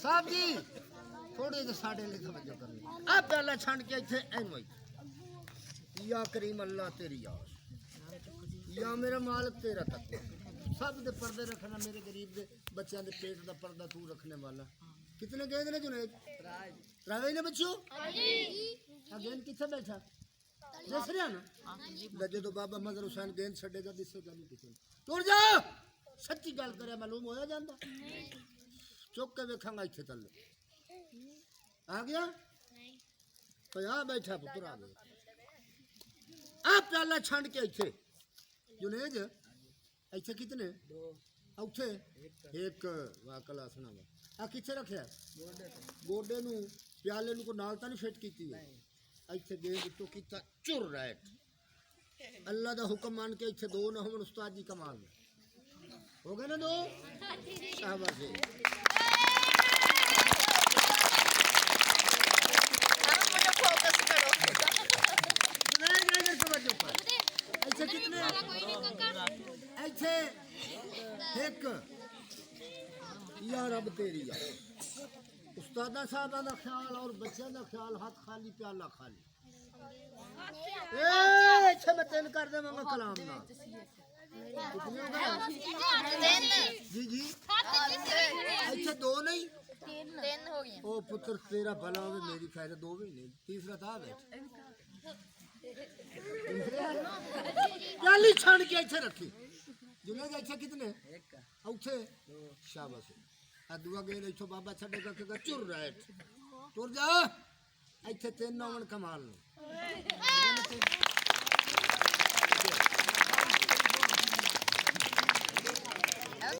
साहब जी थोड़े जे साडे लिए तवज्जो करनी आ पहला छंड के इथे एनो या करीम अल्लाह तेरी याद या मेरा मालिक तेरा तकवा सब दे पर्दे रखना मेरे गरीब दे बच्चों दे पेट दा पर्दा तू रखने वाला कितने गेंद ने जुनेद रावे ने बच्चों हां गेंद किथे बैठा जसरिया ना लजे तो बाबा मजर हुसैन गेंद छड़ेगा दिसेगा नहीं किसे टुर जा सच्ची गल करे मालूम होया जांदा चुक के वेखांगा इथे तले आ गया नहीं तो यहां बैठा पुत्र आ गया आ पहला छंड के इथे जुनेद इथे कितने दो औथे एक वाकला सुना आ किथे रखया गोडे नु प्याले नु को नाल ता नहीं फिट कीती है इथे गेंद तो कीता चुर राइट अल्लाह दा हुक्म मान के इथे दो न होवन उस्ताद जी कमाल हो गए ना दो शाबाश ऐसे कितने ऐसे एक या रब तेरी यार उस्तादा साहब का ख्याल और बच्चे का ख्याल हाथ खाली प्याला खाली ऐसे मैं तेन कर दे मंगा कलाम ना जी जी ऐसे दो नहीं तीन हो गए ओ पुत्र तेरा भला हो मेरी खैर दो भी नहीं तीसरा था बैठ पहली छान के ऐसे रखी जुनेद ऐसे कितने औथे शाबाश आ दुआ गेंद इथो बाबा छड़ेगा के चुर राइट टुर जा ऐसे तीन नौवन कमाल